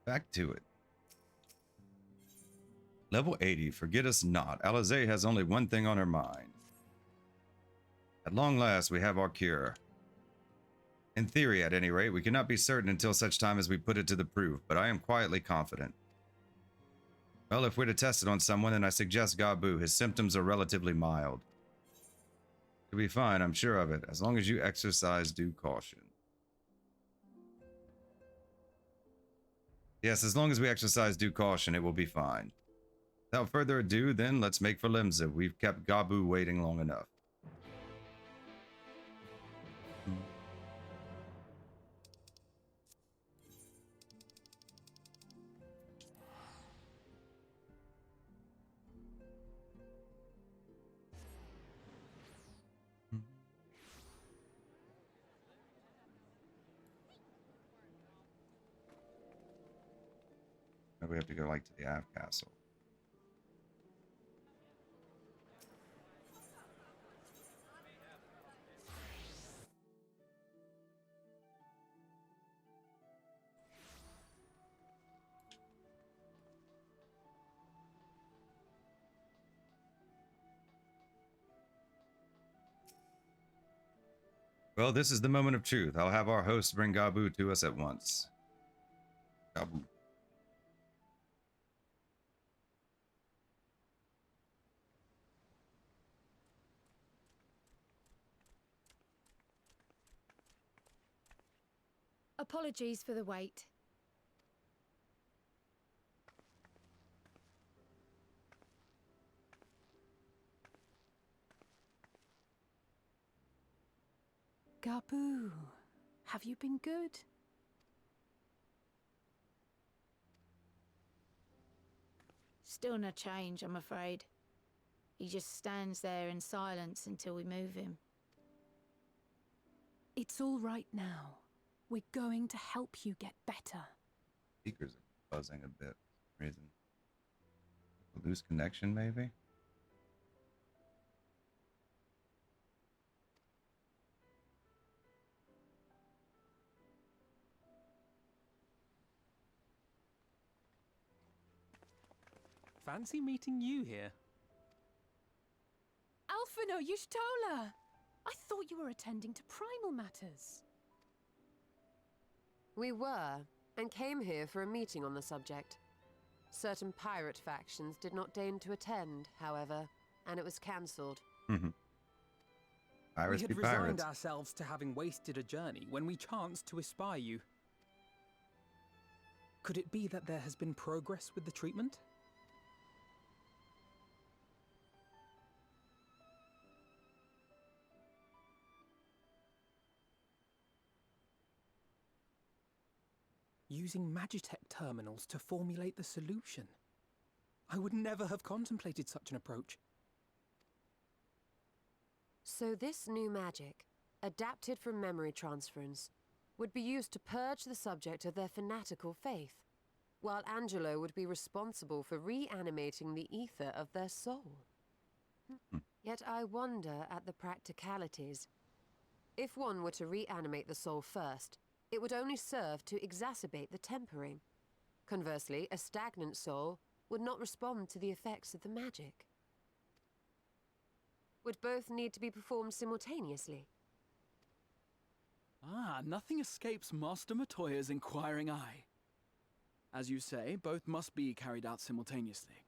Back to it. Level 80, forget us not. Alizé has only one thing on her mind. At long last, we have our cure. In theory, at any rate, we cannot be certain until such time as we put it to the proof, but I am quietly confident. Well, if we're to test it on someone, then I suggest Gabu. His symptoms are relatively mild. You'll be fine, I'm sure of it, as long as you exercise due caution. Yes, as long as we exercise due caution, it will be fine. Without further ado, then, let's make for Limsa. We've kept Gabu waiting long enough. Maybe we have to go, like, to the Av Castle. Well, this is the moment of truth. I'll have our host bring Gabu to us at once. Gabu. Apologies for the wait. Gabu, have you been good? Still no change, I'm afraid. He just stands there in silence until we move him. It's all right now. We're going to help you get better. Speakers are buzzing a bit for some reason. Lose connection, maybe? Fancy meeting you here. Alphino Yushtola! I thought you were attending to primal matters. We were, and came here for a meeting on the subject. Certain pirate factions did not deign to attend, however, and it was cancelled. We had resigned ourselves to having wasted a journey when we chanced to espy you. Could it be that there has been progress with the treatment? Using Magitech terminals to formulate the solution. I would never have contemplated such an approach. So this new magic, adapted from memory transference, would be used to purge the subject of their fanatical faith, while Angelo would be responsible for reanimating the ether of their soul. Yet I wonder at the practicalities. If one were to reanimate the soul first, it would only serve to exacerbate the tempering. Conversely, a stagnant soul would not respond to the effects of the magic. Would both need to be performed simultaneously? Ah, nothing escapes Master Matoya's inquiring eye. As you say, both must be carried out simultaneously.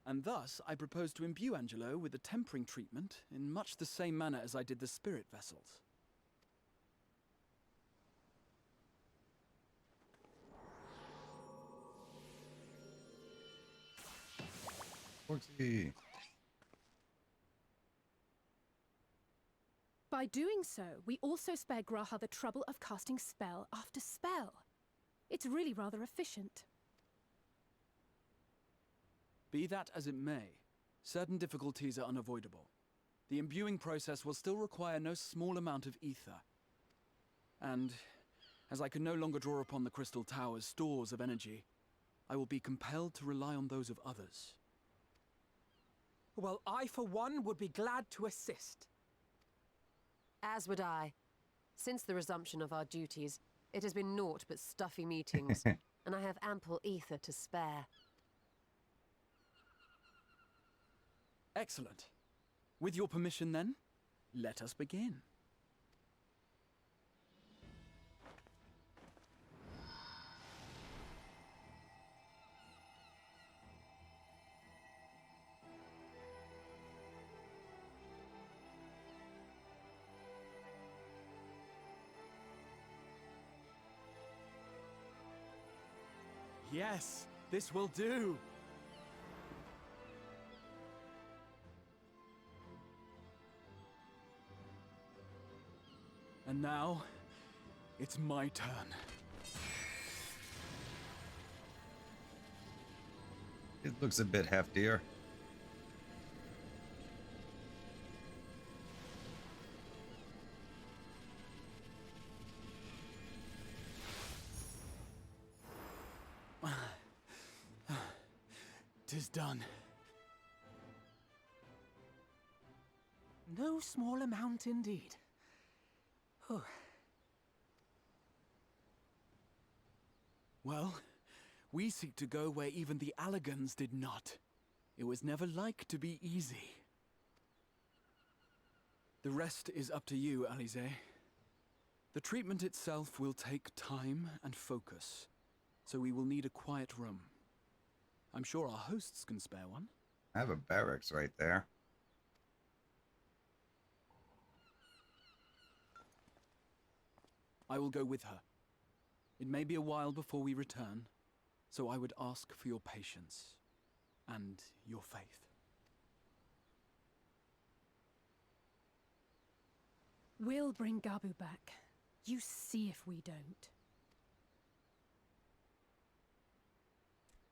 And thus, I propose to imbue Angelo with the tempering treatment in much the same manner as I did the spirit vessels. Foxy. By doing so, we also spare Graha the trouble of casting spell after spell. It's really rather efficient. Be that as it may, certain difficulties are unavoidable. The imbuing process will still require no small amount of ether. And, as I can no longer draw upon the Crystal Tower's stores of energy, I will be compelled to rely on those of others. Well, I, for one, would be glad to assist. As would I. Since the resumption of our duties, it has been naught but stuffy meetings. and I have ample ether to spare. Excellent. With your permission, then, let us begin. Yes, this will do. And now, it's my turn. It looks a bit heftier. Tis done. No small amount indeed. Oh. Well, we seek to go where even the Allagans did not. It was never like to be easy. The rest is up to you, Alize. The treatment itself will take time and focus, so we will need a quiet room. I'm sure our hosts can spare one. I have a barracks right there. I will go with her. It may be a while before we return, so I would ask for your patience and your faith. We'll bring Gabu back. You see if we don't.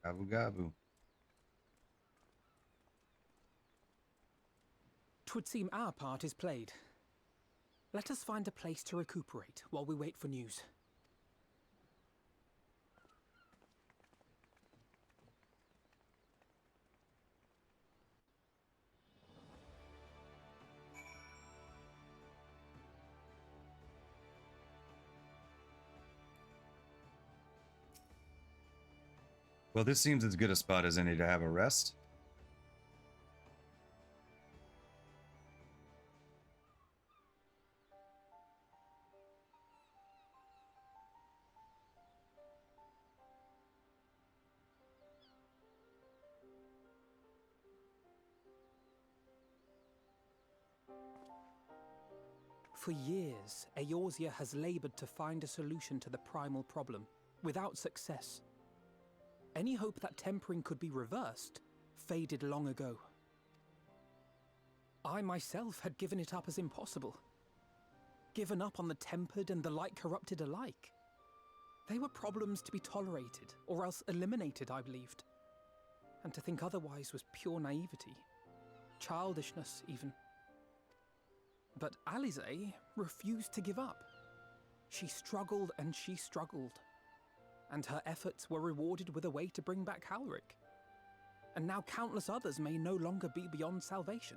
Gabu gabu. 'Twould seem our part is played. Let us find a place to recuperate while we wait for news. Well, this seems as good a spot as any to have a rest. For years, Eorzea has labored to find a solution to the primal problem, without success. Any hope that tempering could be reversed faded long ago. I myself had given it up as impossible. Given up on the tempered and the light corrupted alike. They were problems to be tolerated, or else eliminated, I believed. And to think otherwise was pure naivety. Childishness, even. But Alize refused to give up. She struggled and she struggled. And her efforts were rewarded with a way to bring back Halric. And now countless others may no longer be beyond salvation.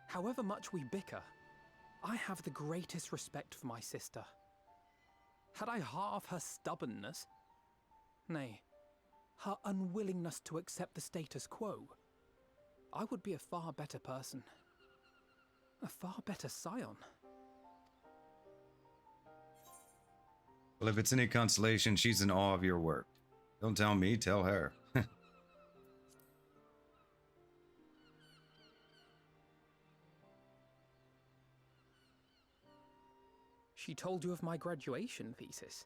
However much we bicker, I have the greatest respect for my sister. Had I half her stubbornness, nay, her unwillingness to accept the status quo, I would be a far better person. A far better scion. Well, if it's any consolation, she's in awe of your work. Don't tell me, tell her. She told you of my graduation thesis.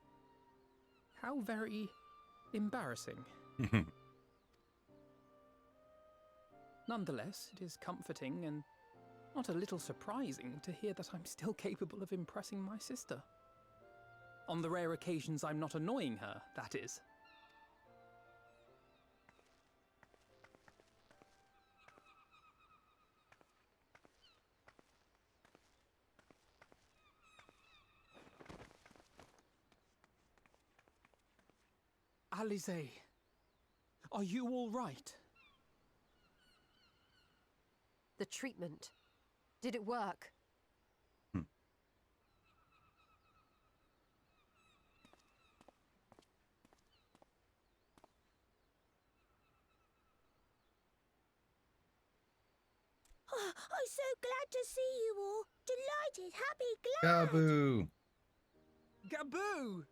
How very embarrassing. Nonetheless, it is comforting and not a little surprising to hear that I'm still capable of impressing my sister. On the rare occasions I'm not annoying her, that is. Alize, are you all right? The treatment. Did it work? I'm so glad to see you all. Delighted, happy, glad. Gabu! Gaboo!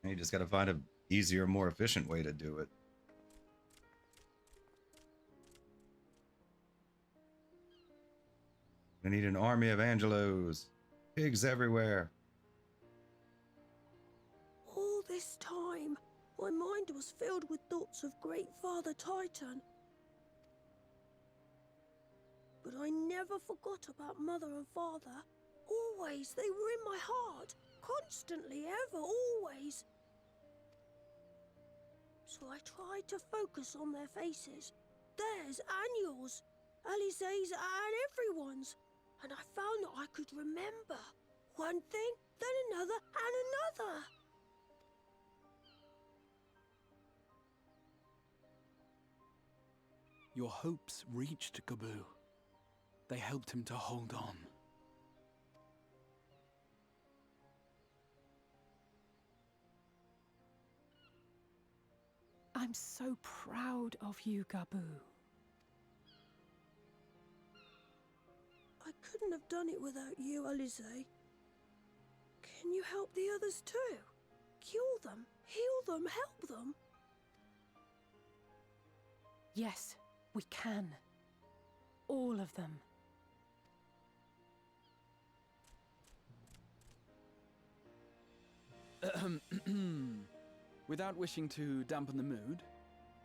You just gotta find a easier, more efficient way to do it. I need an army of Angelos. Pigs everywhere. All this time, my mind was filled with thoughts of Great Father Titan. But I never forgot about Mother and Father. Always, they were in my heart. Constantly, ever, always. So I tried to focus on their faces. Theirs and yours. Alize's and everyone's. And I found that I could remember. One thing, then another, and another. Your hopes reached Gaboo. They helped him to hold on. I'm so proud of you, Gaboo. I couldn't have done it without you, Alize. Can you help the others too? Cure them, heal them, help them? Yes, we can. All of them. Without wishing to dampen the mood,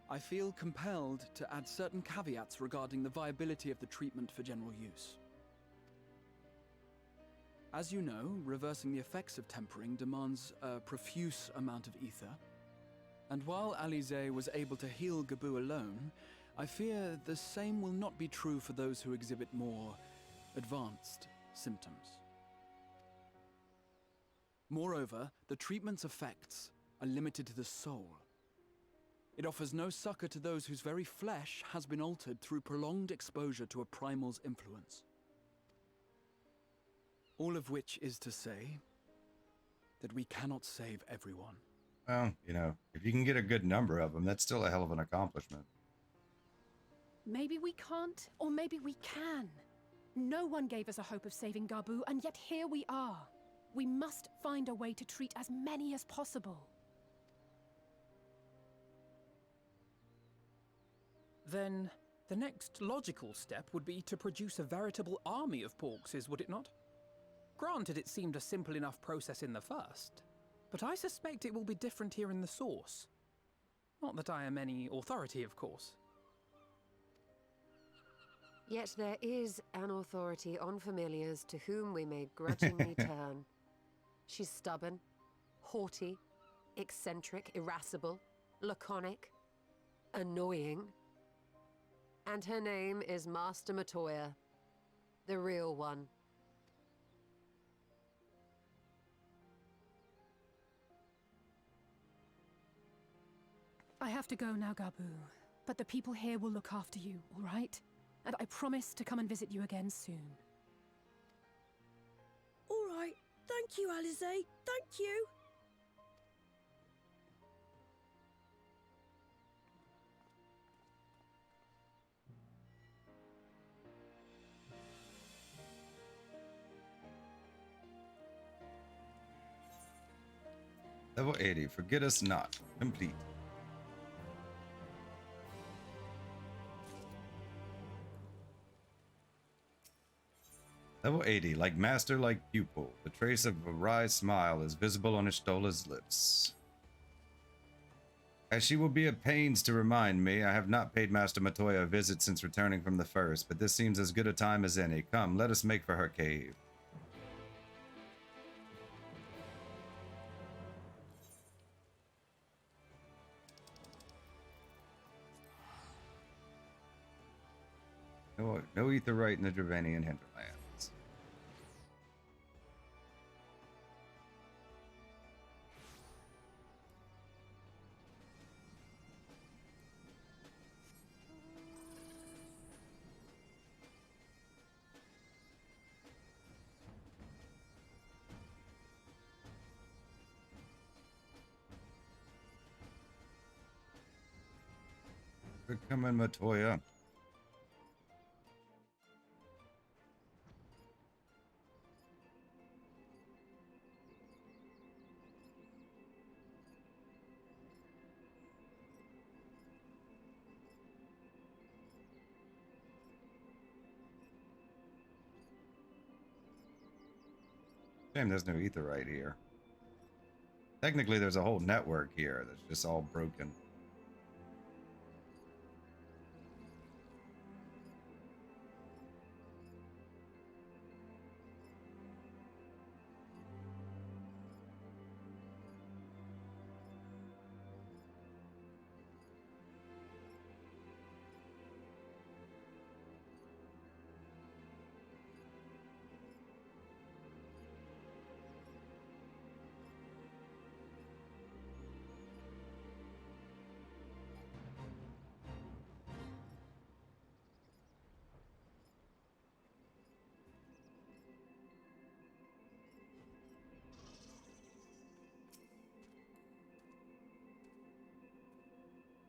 I feel compelled to add certain caveats regarding the viability of the treatment for general use. As you know, reversing the effects of tempering demands a profuse amount of ether. And while Alize was able to heal Gaboo alone, I fear the same will not be true for those who exhibit more advanced symptoms. Moreover, the treatment's effects are limited to the soul. It offers no succor to those whose very flesh has been altered through prolonged exposure to a primal's influence. All of which is to say that we cannot save everyone. Well, you know, if you can get a good number of them, that's still a hell of an accomplishment. Maybe we can't, or maybe we can. No one gave us a hope of saving Gaboo, and yet here we are. We must find a way to treat as many as possible. Then the next logical step would be to produce a veritable army of porkses, would it not? Granted, it seemed a simple enough process in the first, but I suspect it will be different here in the source. Not that I am any authority, of course. Yet there is an authority on familiars to whom we may grudgingly turn. She's stubborn, haughty, eccentric, irascible, laconic, annoying. And her name is Master Matoya, the real one. I have to go now, Gaboo, but the people here will look after you, all right? And I promise to come and visit you again soon. All right. Thank you, Alize. Thank you. Level 80, Forget Us Not, complete. Level 80, like master, like pupil. The trace of a wry smile is visible on Ishtola's lips. As she will be at pains to remind me, I have not paid Master Matoya a visit since returning from the first, but this seems as good a time as any. Come, let us make for her cave. No Aetheryte in the Dravanian hinterlands. Good coming, Matoya. Shame there's no ether right here. Technically, there's a whole network here that's just all broken.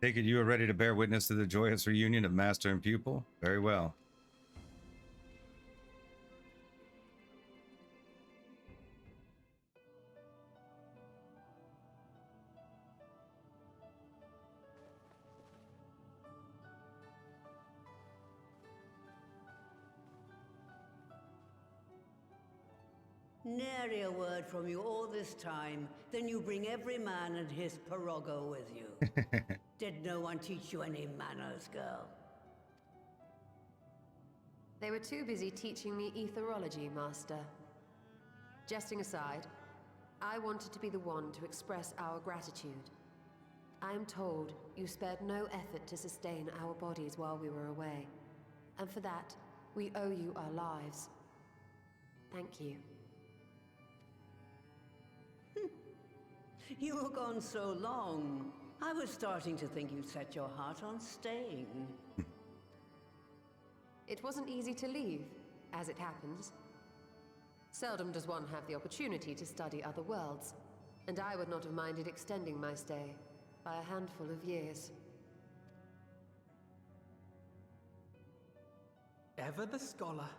Take it you are ready to bear witness to the joyous reunion of master and pupil? Very well. Nary a word from you all this time. Then you bring every man and his pirogo with you. Did no one teach you any manners, girl? They were too busy teaching me etherology, Master. Jesting aside, I wanted to be the one to express our gratitude. I am told you spared no effort to sustain our bodies while we were away. And for that, we owe you our lives. Thank you. You were gone so long. I was starting to think you'd set your heart on staying. It wasn't easy to leave, as it happens. Seldom does one have the opportunity to study other worlds, and I would not have minded extending my stay by a handful of years. Ever the scholar.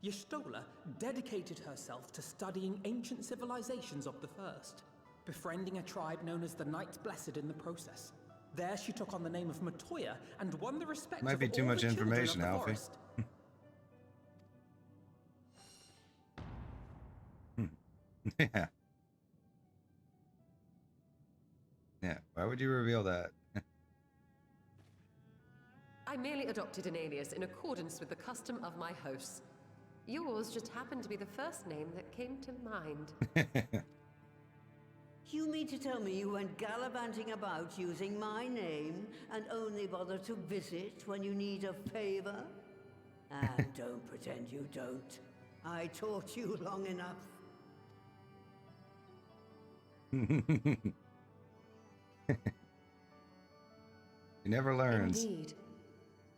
Y'shtola dedicated herself to studying ancient civilizations of the First, befriending a tribe known as the Knights Blessed in the process. There she took on the name of Matoya and won the respect Might of be too all much the children information, of the Alfie. forest. Yeah. Yeah, why would you reveal that? I merely adopted an alias in accordance with the custom of my hosts. Yours just happened to be the first name that came to mind. You mean to tell me you went gallivanting about using my name and only bother to visit when you need a favor? And don't pretend you don't. I taught you long enough. He never learns. Indeed.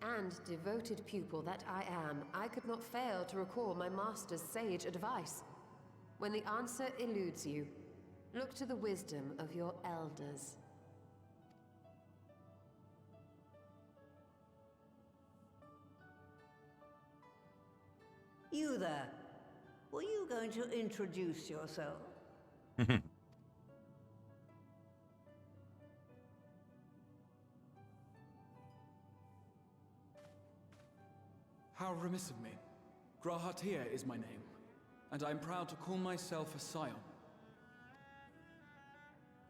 And devoted pupil that I am, I could not fail to recall my master's sage advice. When the answer eludes you, look to the wisdom of your elders. You there. Were you going to introduce yourself? How remiss of me. Grahatia is my name, and I am proud to call myself a scion.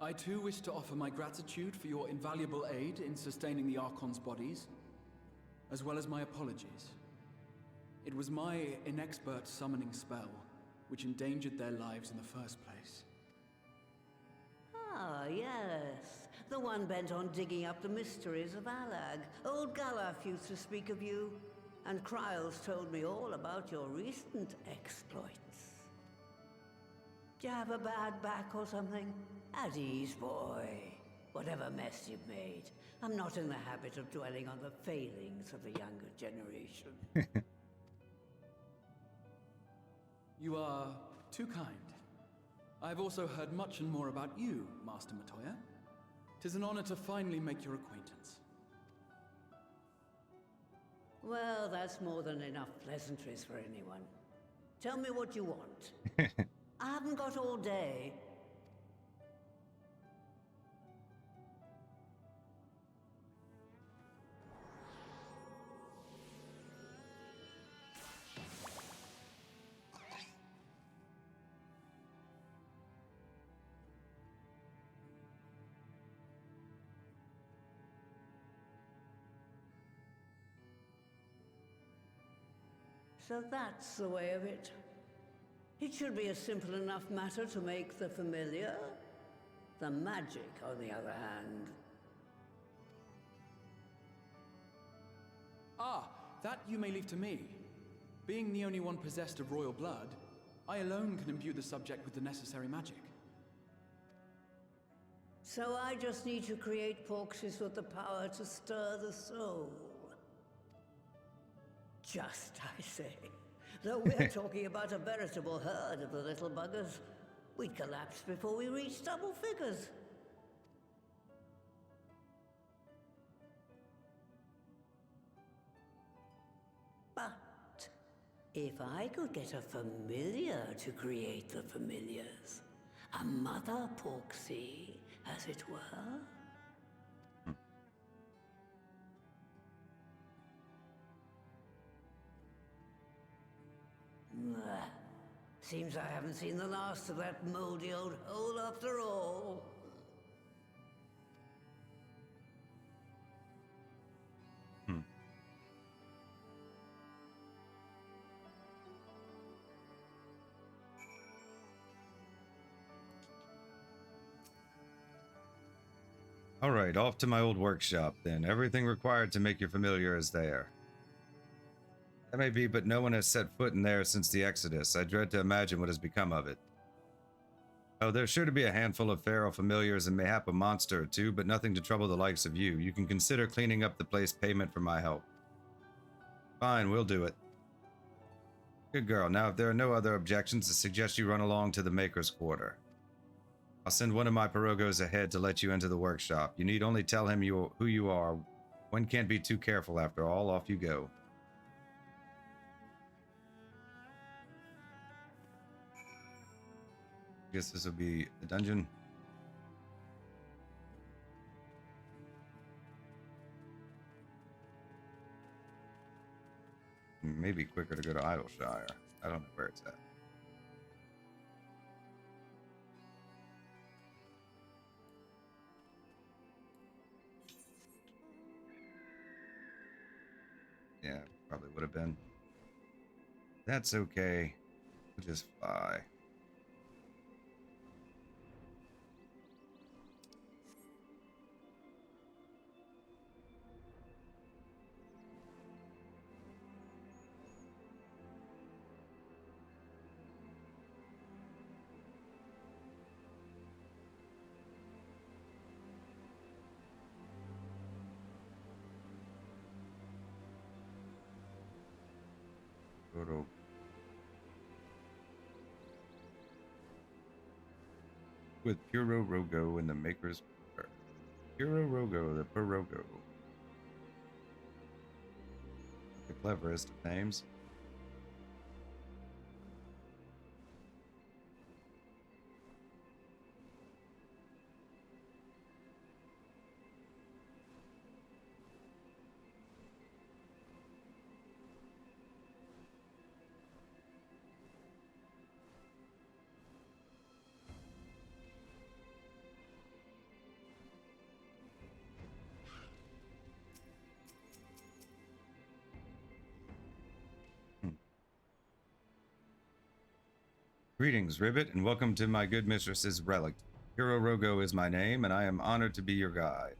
I too wish to offer my gratitude for your invaluable aid in sustaining the Archon's bodies, as well as my apologies. It was my inexpert summoning spell which endangered their lives in the first place. Ah, yes. The one bent on digging up the mysteries of Alag. Old Galaf used to speak of you, and Kryles told me all about your recent exploits. Do you have a bad back or something? At ease, boy. Whatever mess you've made, I'm not in the habit of dwelling on the failings of the younger generation. You are too kind. I've also heard much and more about you, Master Matoya. 'Tis an honor to finally make your acquaintance. Well, that's more than enough pleasantries for anyone. Tell me what you want. I haven't got all day. So that's the way of it. It should be a simple enough matter to make the familiar. The magic, on the other hand. Ah, that you may leave to me. Being the only one possessed of royal blood, I alone can imbue the subject with the necessary magic. So I just need to create porxes with the power to stir the soul. Just, I say. Though we're talking about a veritable herd of the little buggers, we'd collapse before we reached double figures. But if I could get a familiar to create the familiars, a mother porxie, as it were. Seems I haven't seen the last of that moldy old hole after all. All right, off to my old workshop then. Everything required to make your familiar is there. That may be, but no one has set foot in there since the Exodus. I dread to imagine what has become of it. Oh, there's sure to be a handful of feral familiars and mayhap a monster or two, but nothing to trouble the likes of you. You can consider cleaning up the place payment for my help. Fine, we'll do it. Good girl. Now, if there are no other objections, I suggest you run along to the Maker's Quarter. I'll send one of my pirogos ahead to let you into the workshop. You need only tell him who you are. One can't be too careful after all. Off you go. Guess this will be the dungeon. Maybe quicker to go to Idleshire. I don't know where it's at. Yeah, probably would have been. That's okay. We'll just fly. With Puro Rogo and the Maker's Quarter. Puro Rogo, the Pirogo. The cleverest of names. Greetings, Ribbit, and welcome to my good mistress's Relict. Hero Rogo is my name, and I am honored to be your guide.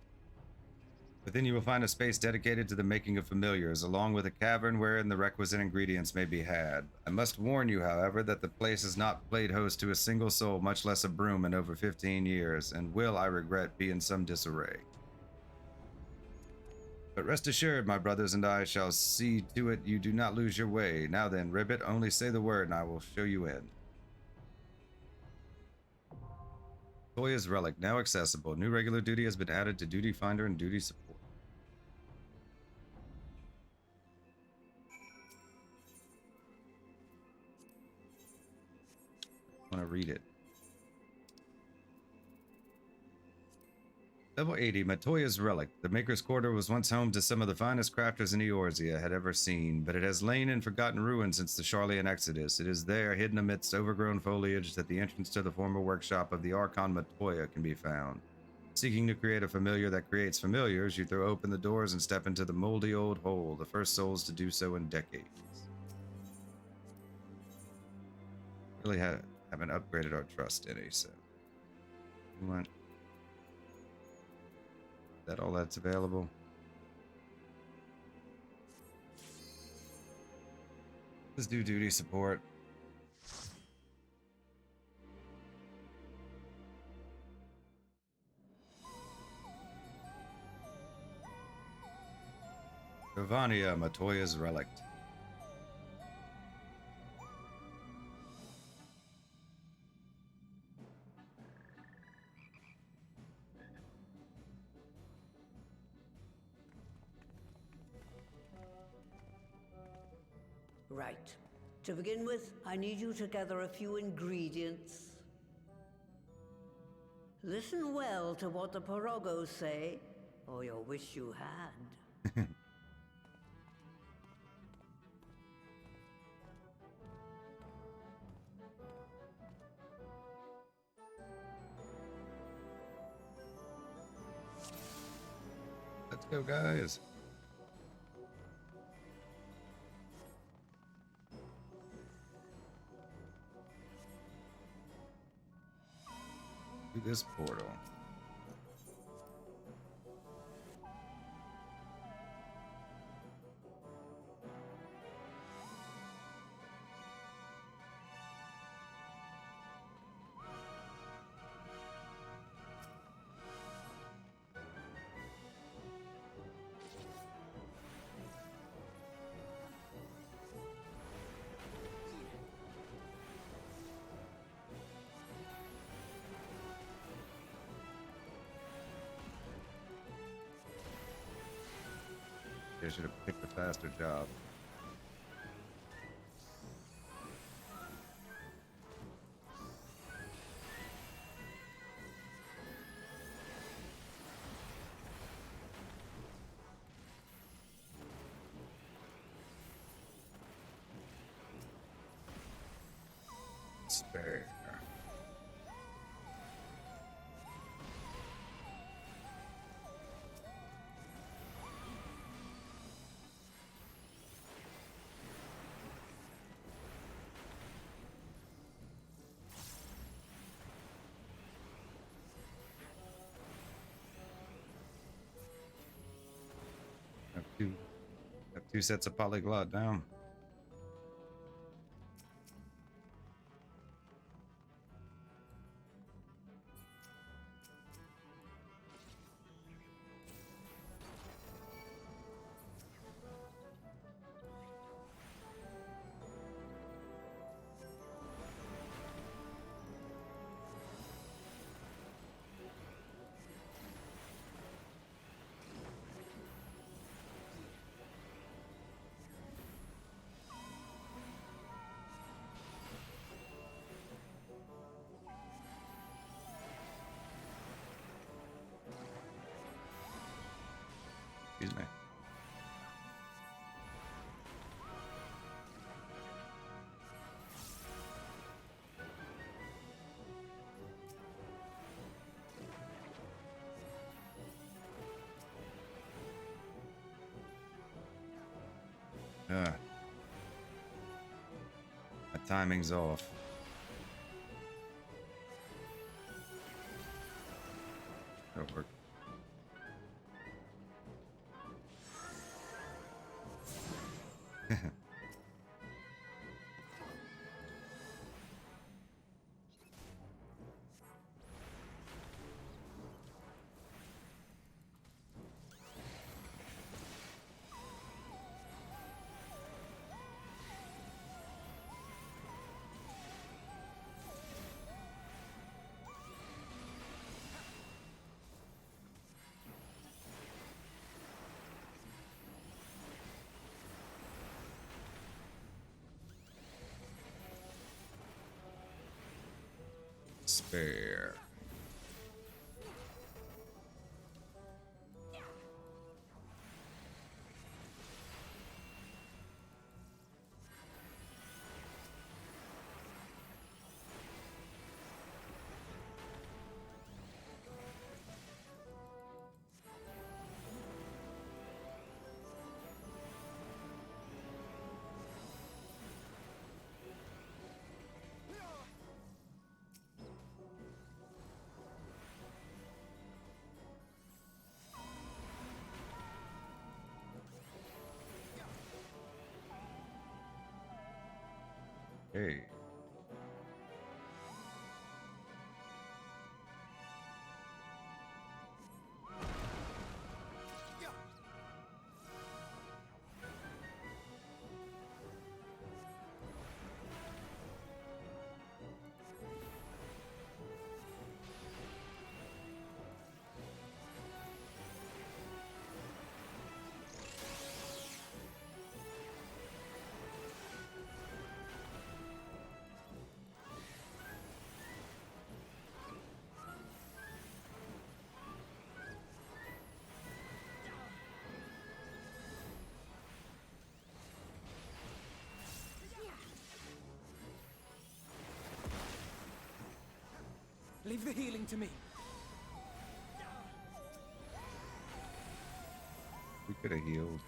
Within you will find a space dedicated to the making of familiars, along with a cavern wherein the requisite ingredients may be had. I must warn you, however, that the place has not played host to a single soul, much less a broom, in over 15 years, and will, I regret, be in some disarray. But rest assured, my brothers and I shall see to it you do not lose your way. Now then, Ribbit, only say the word, and I will show you in. Matoya's Relic, now accessible. New regular duty has been added to Duty Finder and Duty Support. read it. Level 80, Matoya's Relict. The Maker's Quarter was once home to some of the finest crafters in Eorzea had ever seen, but it has lain in forgotten ruins since the Sharlayan Exodus. It is there, hidden amidst overgrown foliage, that the entrance to the former workshop of the Archon Matoya can be found. Seeking to create a familiar that creates familiars, you throw open the doors and step into the moldy old hole, the first souls to do so in decades. Really haven't upgraded our trust any, so we want that all that's available. Let's do duty support. Ravania, Matoya's Relict. Right. To begin with, I need you to gather a few ingredients. Listen well to what the Porogos say, or you'll wish you had. Let's go, guys. Through this portal. I should have picked a faster job. Spare. Have two sets of polyglot now. Excuse me. My timing's off. That'll work. Fair. Hey. Leave the healing to me. We could have healed.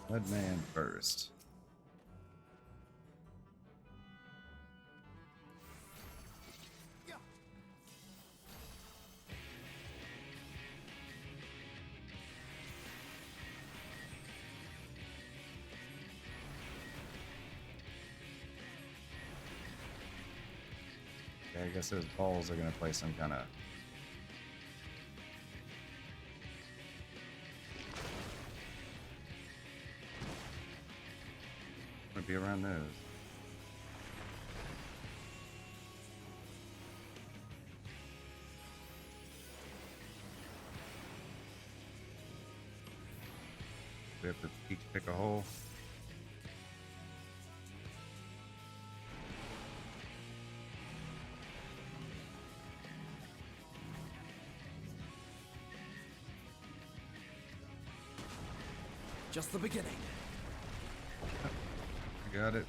Mudman first. Okay, I guess those balls are gonna play some kind of be around those. We have to each pick a hole. Just the beginning. Got it.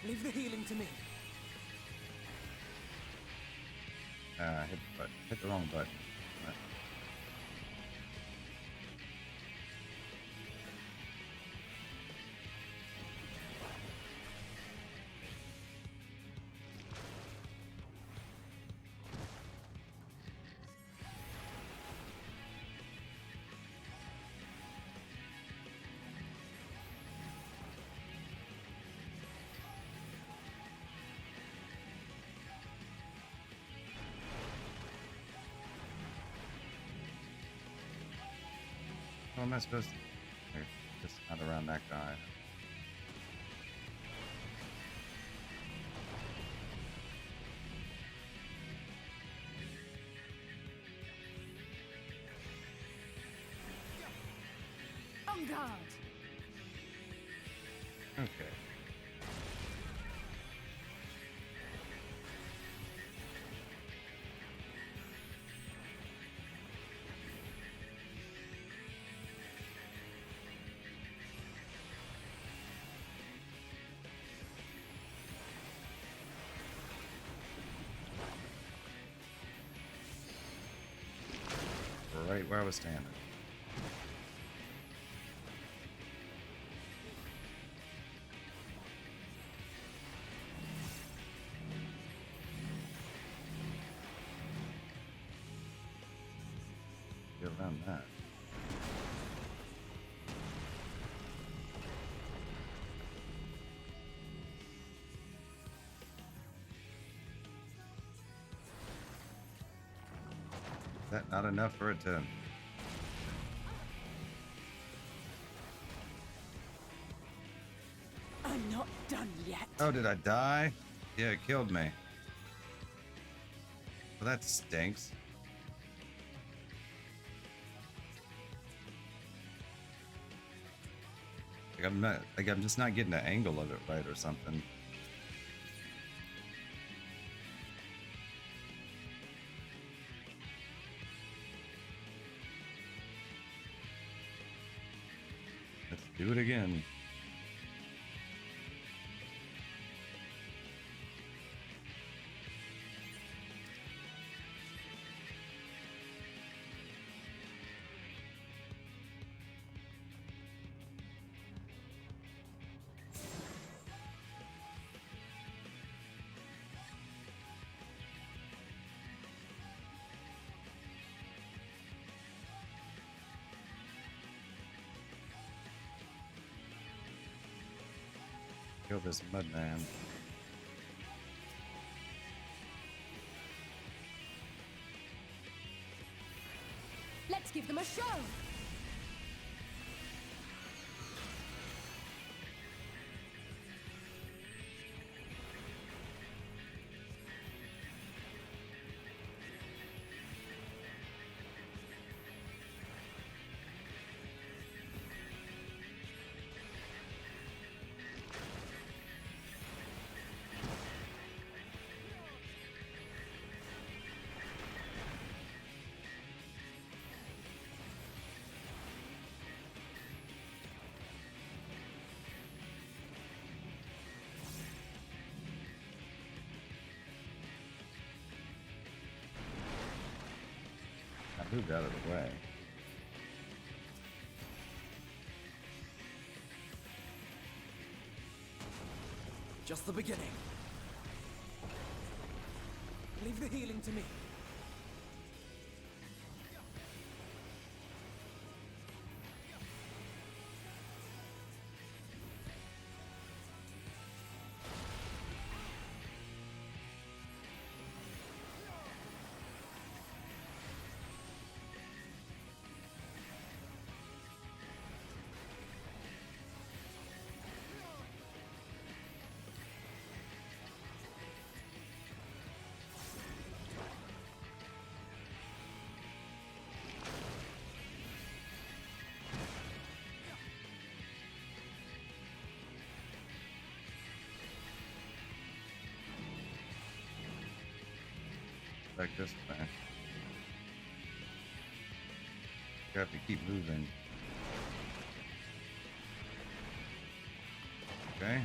Leave the healing to me. Hit the button. Hit the wrong button. Right. How am I supposed to? Okay, just not around that guy. On guard! Okay. Right where I was standing. Get around that. that not enough for it to... I'm not done yet. Oh, did I die? Yeah, it killed me. Well, that stinks. I'm just not getting the angle of it right or something. Let's do it again. Kill this mud man. Let's give them a show. I moved out of the way. Just the beginning. Leave the healing to me. Back this way. You have to keep moving. Okay.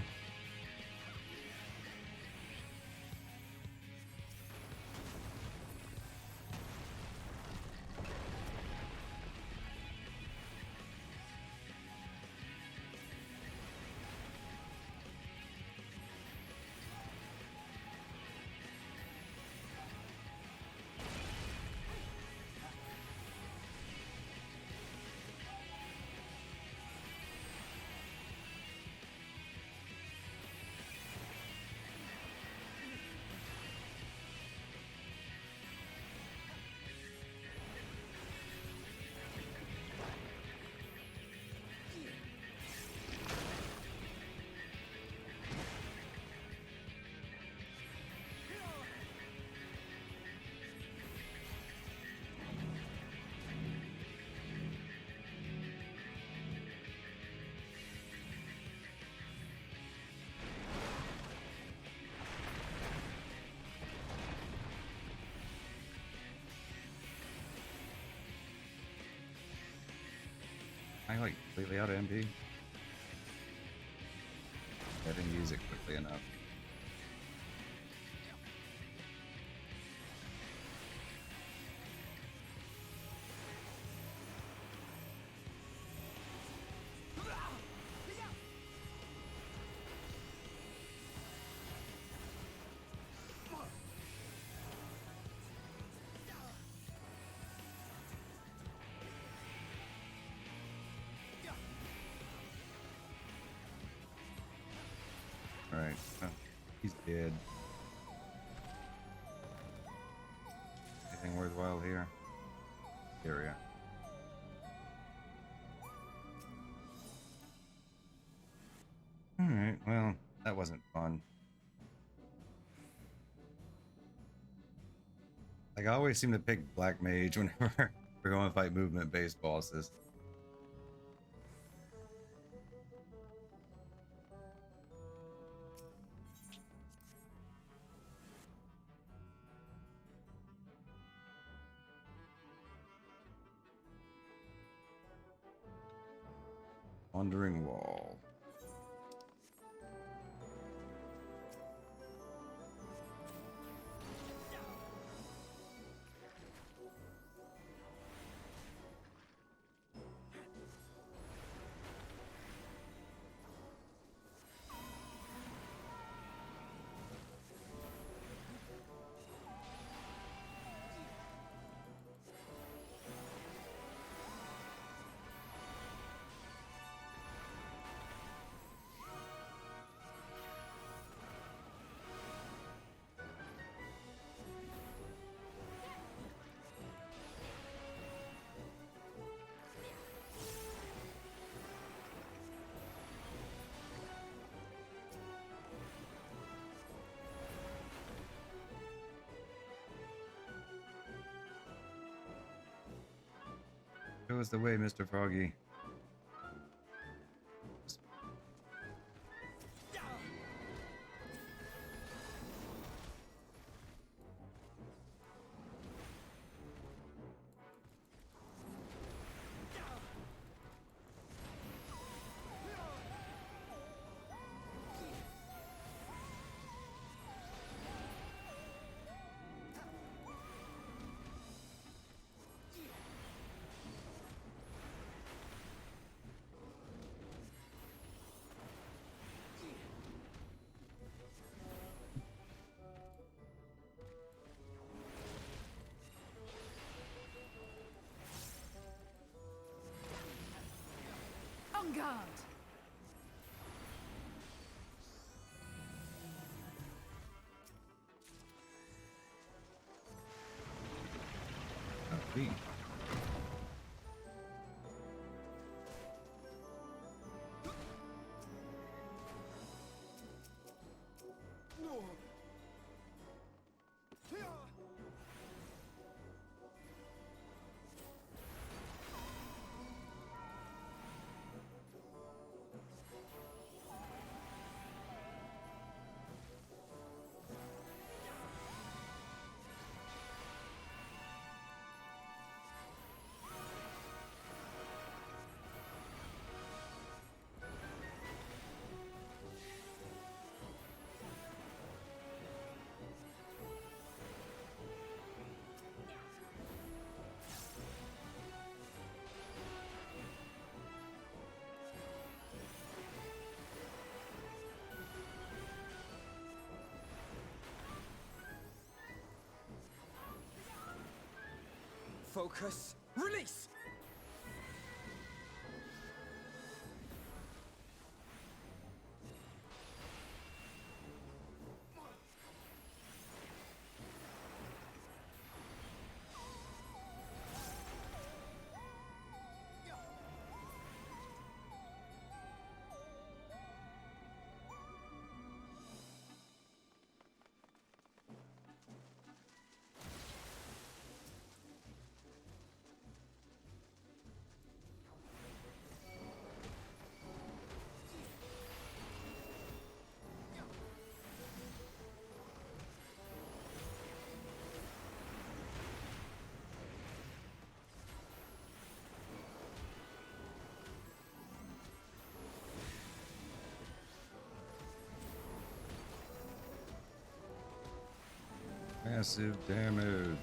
I like completely out of MP. I didn't use it quickly enough. Alright, oh, he's dead. Anything worthwhile here? area. Alright, well, that wasn't fun. Like, I always seem to pick Black Mage whenever we're going to fight movement-based bosses. Wandering Wall. Show us the way, Mr. Froggy. On guard! Feet. Focus. Release! Massive damage.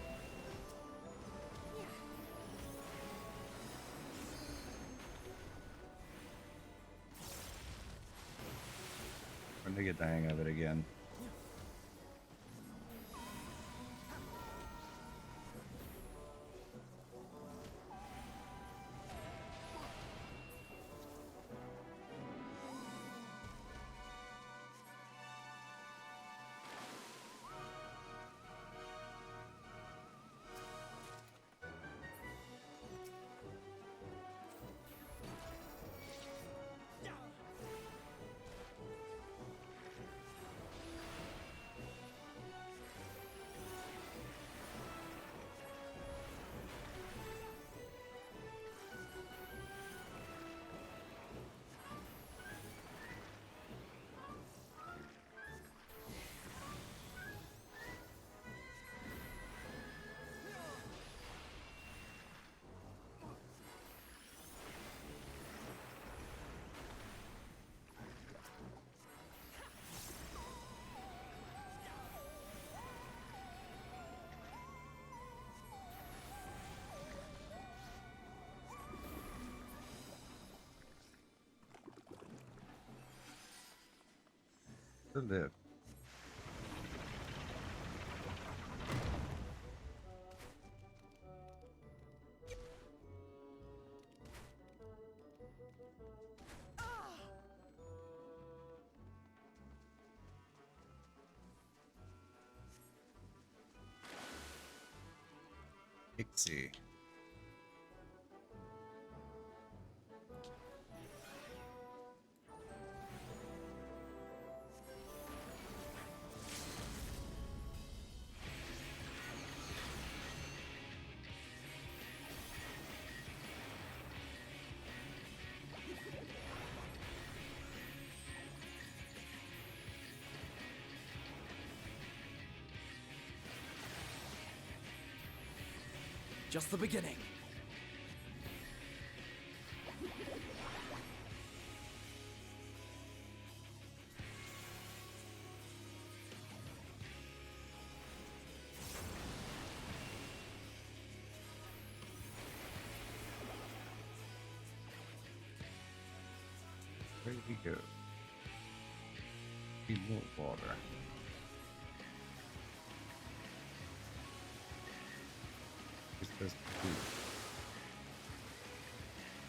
When they get the hang of it again. the lift. Pixie. Just the beginning. Where did we go? Need more water. What's this do?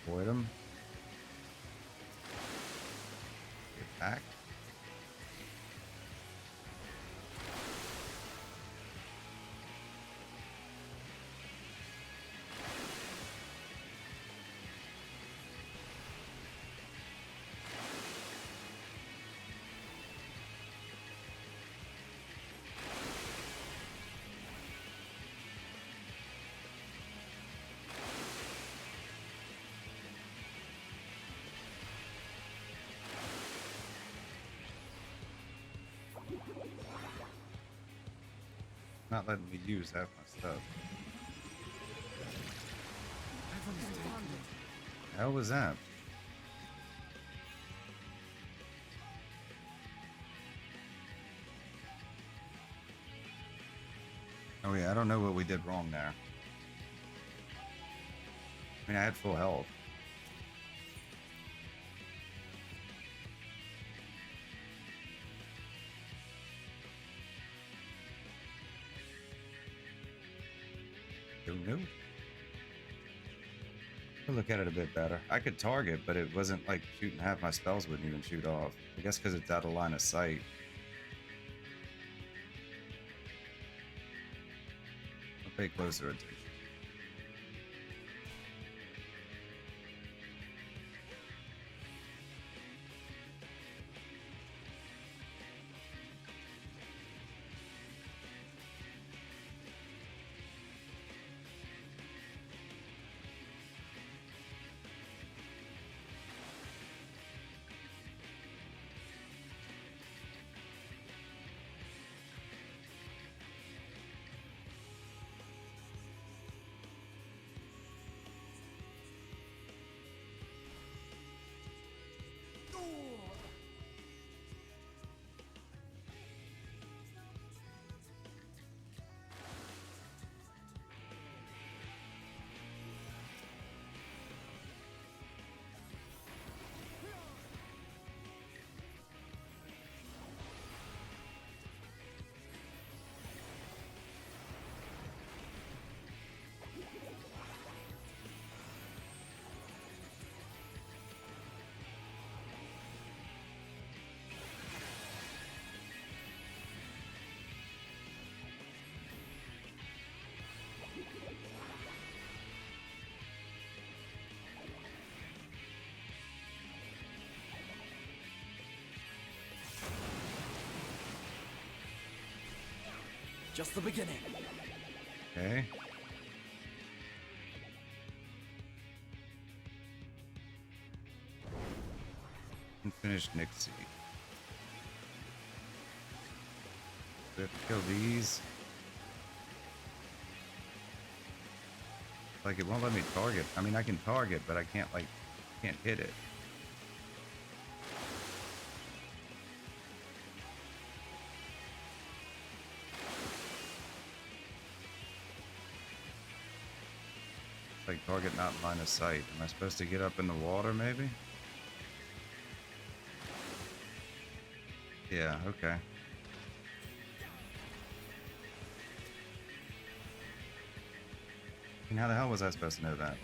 Avoid them. Get back. Not letting me use half my stuff. How was that? Oh yeah, I don't know what we did wrong there. I mean, I had full health. Don't know. I'll look at it a bit better. I could target, but it wasn't like shooting half my spells wouldn't even shoot off. I guess because it's out of line of sight. I'll pay closer attention. Just the beginning. Okay. Unfinished Nixie. We have to kill these. Like, it won't let me target. I mean, I can target, but I can't, like, can't hit it. Like, target not in line of sight. Am I supposed to get up in the water, maybe? Yeah, okay. And how the hell was I supposed to know that?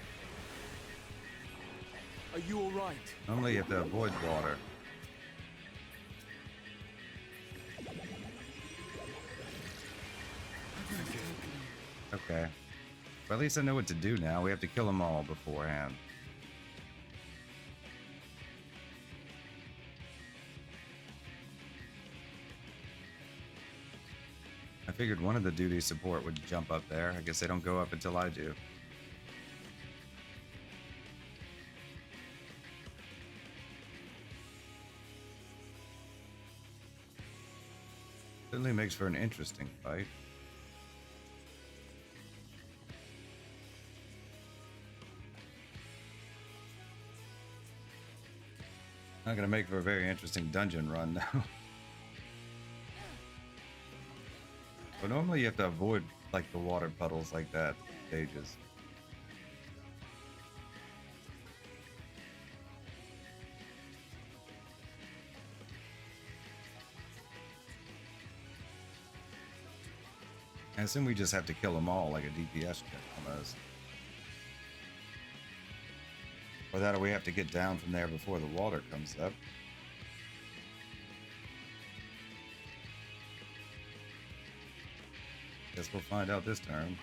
Are you all right? Normally you have to avoid water. Okay. Well, at least I know what to do now. We have to kill them all beforehand. I figured one of the duty support would jump up there. I guess they don't go up until I do. Certainly makes for an interesting fight. Not gonna make for a very interesting dungeon run though. But normally you have to avoid like the water puddles like that stages. I assume we just have to kill them all like a DPS check almost. Or that, or we have to get down from there before the water comes up. Guess we'll find out this turn.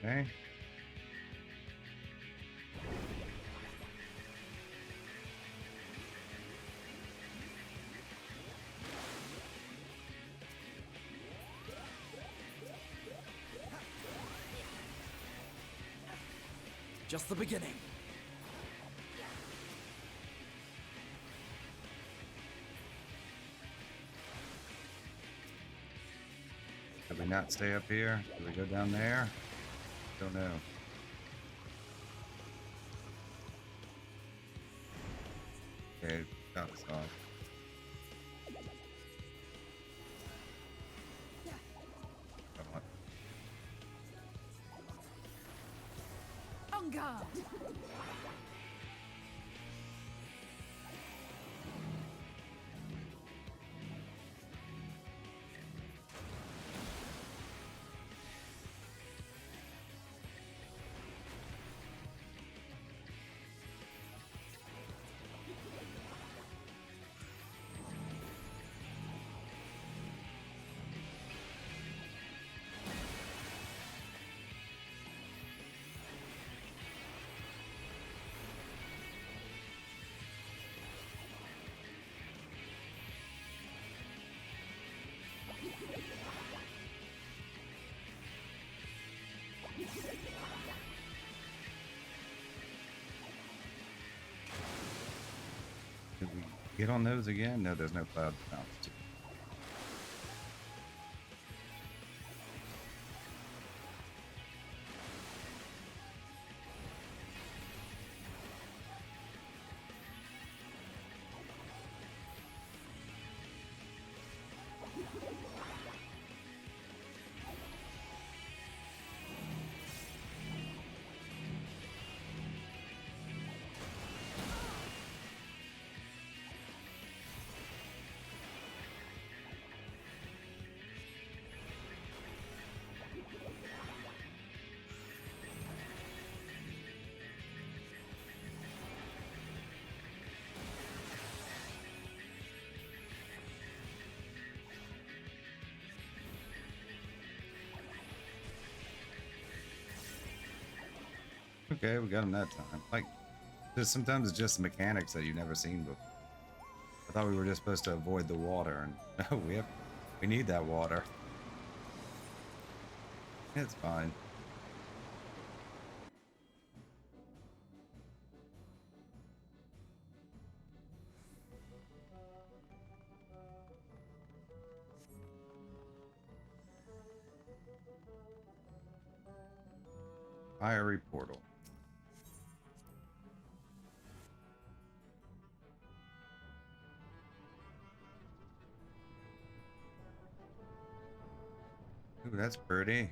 Okay. Just the beginning. Did we not stay up here? Did we go down there? Don't know. Okay, got us off. Come on. On guard! Did we get on those again? No, there's no cloud bounce. Okay, we got him that time. Like, just sometimes it's just mechanics that you've never seen before. I thought we were just supposed to avoid the water, and no, we need that water. It's fine. Fiery portal. Ooh, that's pretty.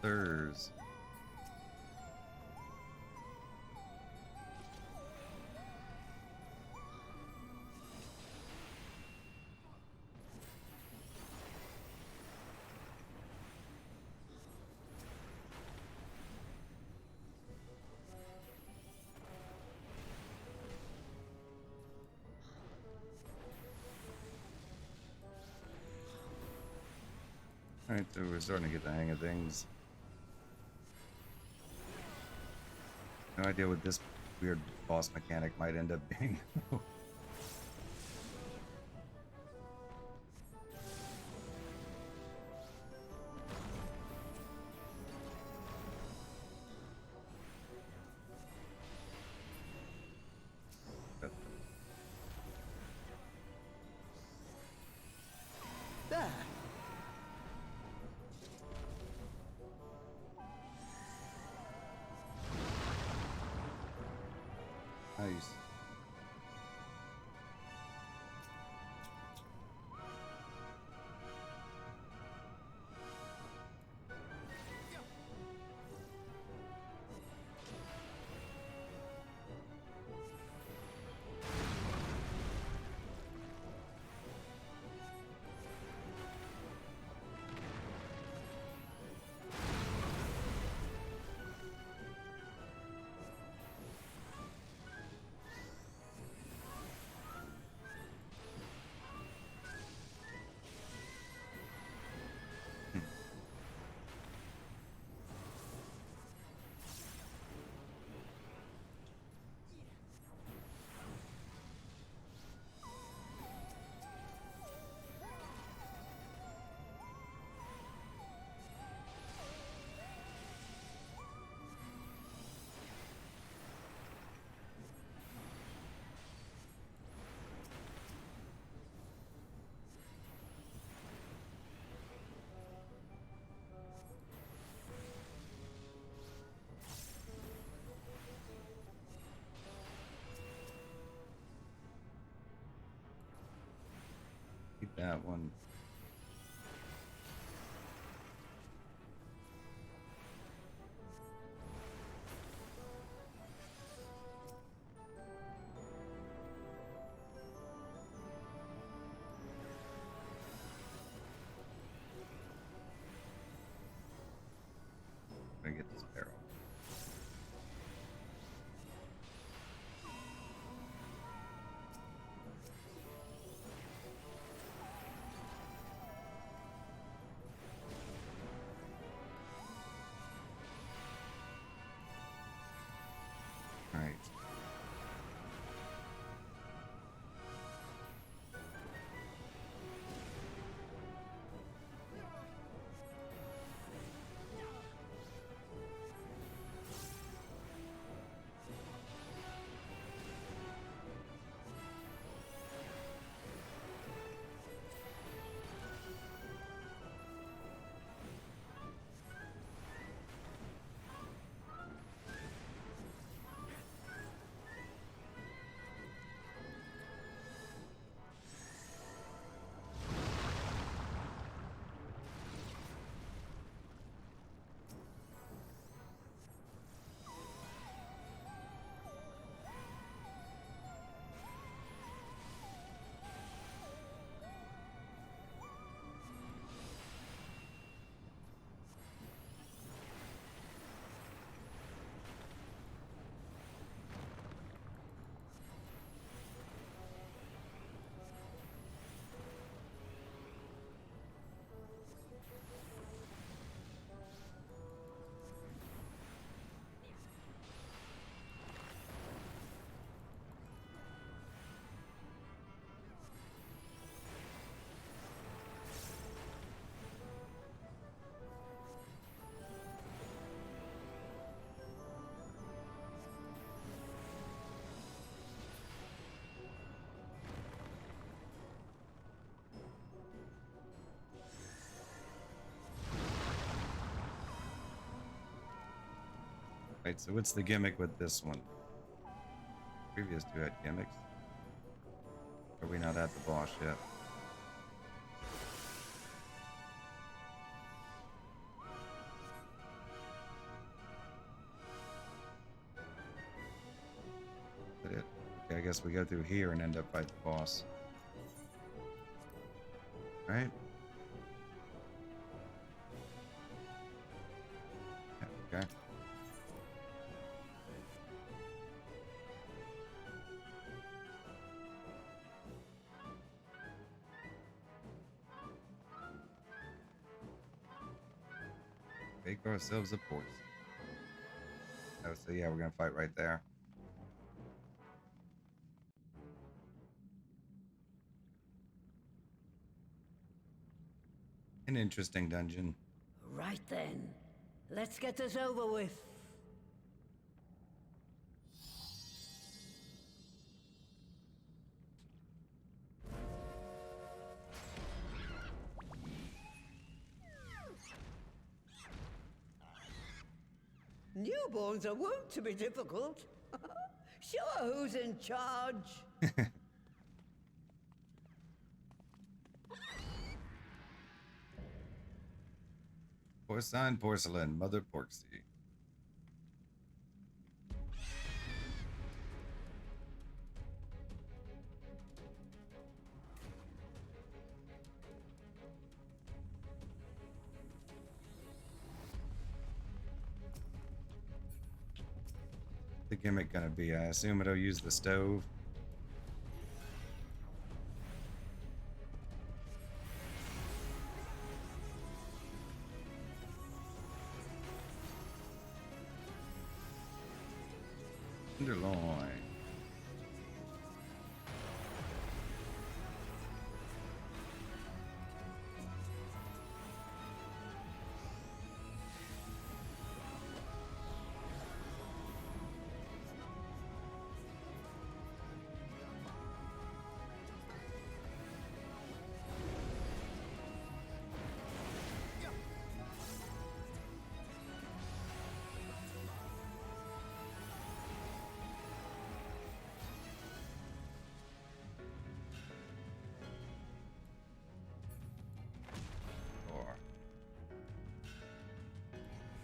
Filters. Alright, so we're starting to get the hang of things. No idea what this weird boss mechanic might end up being. There. Nice. Keep that one. Gonna get this barrel. All right. Right, so what's the gimmick with this one? Previous two had gimmicks. Are we not at the boss yet? Is that it? Okay, I guess we go through here and end up fighting the boss. Right? Yeah, okay. Make ourselves a portion. Oh, so yeah, we're gonna fight right there. An interesting dungeon. Right then. Let's get this over with. Newborns are wont to be difficult. Sure, who's in charge? Porcine porcelain, Mother Porksy. The gimmick gonna be? I assume it'll use the stove. Tenderloin.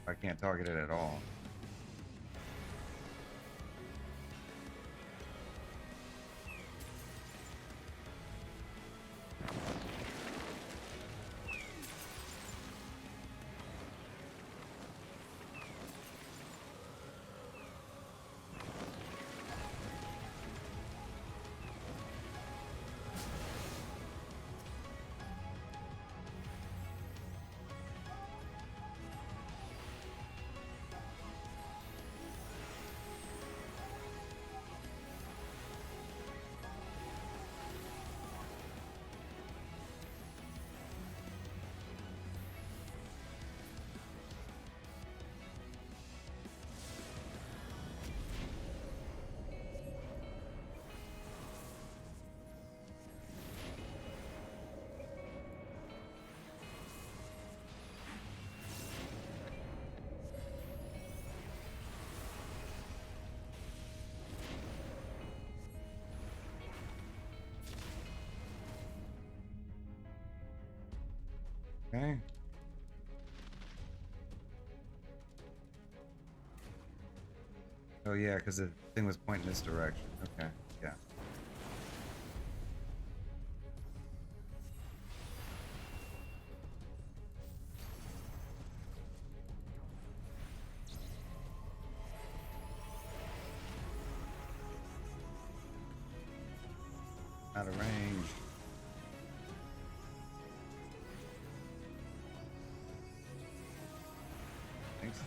I can't target it at all. Okay. Oh yeah, because the thing was pointing this direction. Okay, yeah. Out of range. Thanks.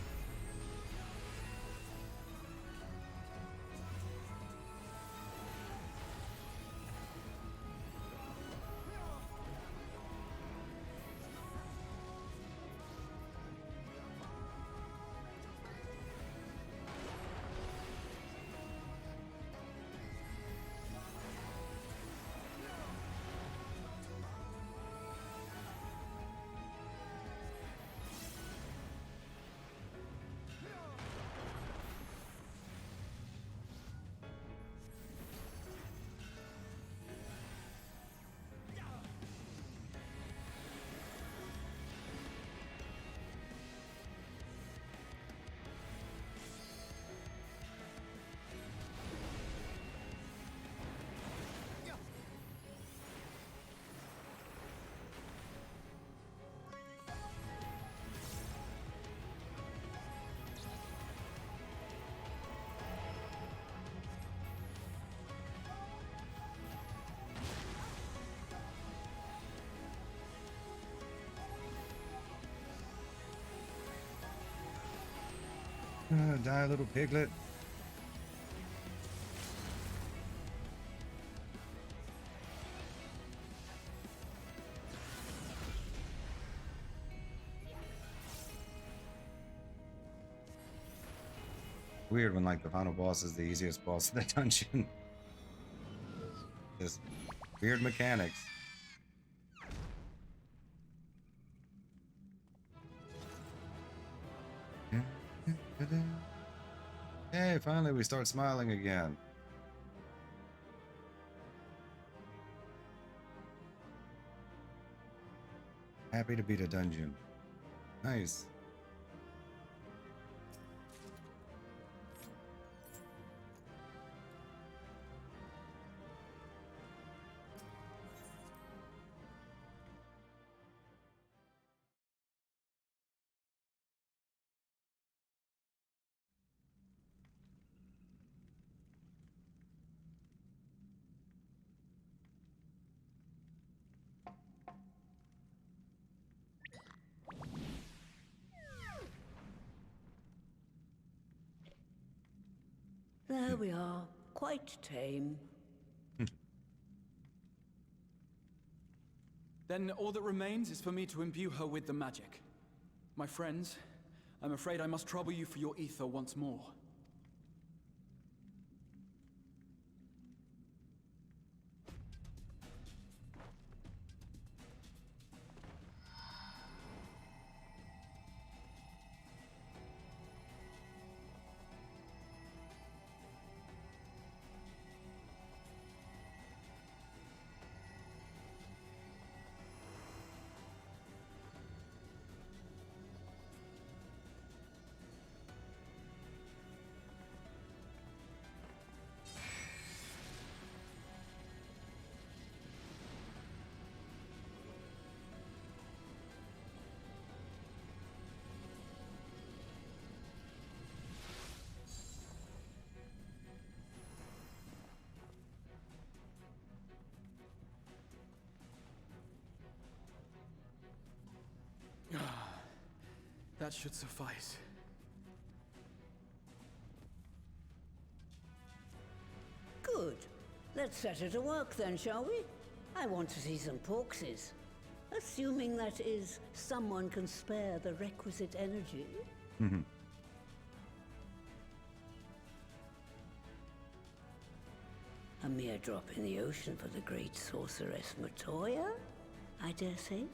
Die, little piglet. Weird when like the final boss is the easiest boss in the dungeon. Just weird mechanics. Hey, finally we start smiling again. Happy to beat a dungeon. Nice. There we are, quite tame. Then all that remains is for me to imbue her with the magic. My friends, I'm afraid I must trouble you for your ether once more. That should suffice. Good. Let's set her to work then, shall we? I want to see some porkses. Assuming that is, someone can spare the requisite energy. A mere drop in the ocean for the great sorceress Matoya, I dare say.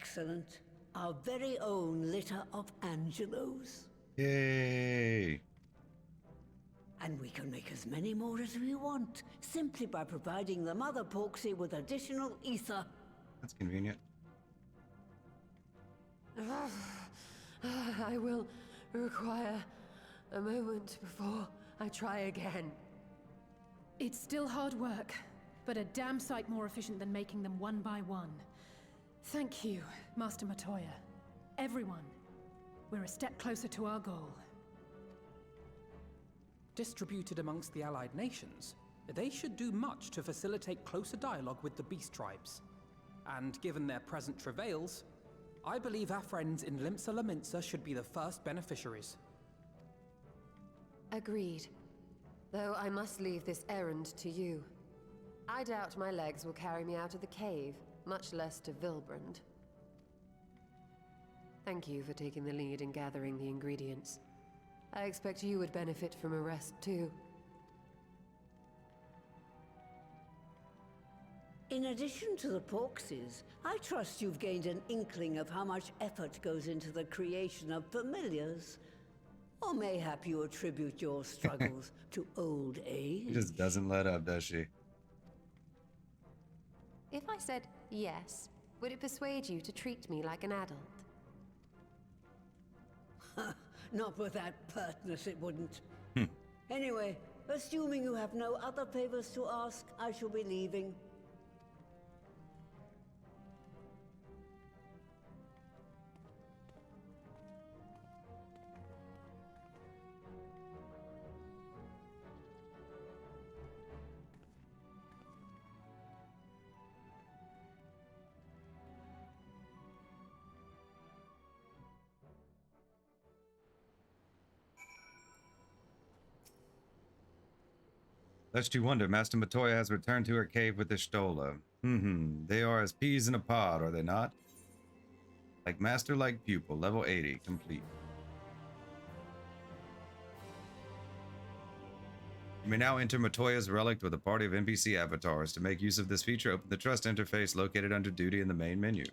Excellent. Our very own litter of Angelos. Yay! And we can make as many more as we want, simply by providing the Mother Porksy with additional ether. That's convenient. I will require a moment before I try again. It's still hard work, but a damn sight more efficient than making them one by one. Thank you, Master Matoya. Everyone. We're a step closer to our goal. Distributed amongst the allied nations, they should do much to facilitate closer dialogue with the beast tribes. And given their present travails, I believe our friends in Limsa Laminsa should be the first beneficiaries. Agreed. Though I must leave this errand to you. I doubt my legs will carry me out of the cave, much less to Vilbrand. Thank you for taking the lead in gathering the ingredients. I expect you would benefit from a rest too. In addition to the Porksies, I trust you've gained an inkling of how much effort goes into the creation of familiars. Or mayhap you attribute your struggles to old age? She just doesn't let up, does she? If I said yes, would it persuade you to treat me like an adult? Not with that pertness, it wouldn't. Anyway, assuming you have no other favors to ask, I shall be leaving. Lest you wonder, Master Matoya has returned to her cave with the Stola. They are as peas in a pod, are they not? Like master, like pupil, level 80, complete. You may now enter Matoya's Relict with a party of NPC avatars. To make use of this feature, open the Trust interface located under Duty in the main menu.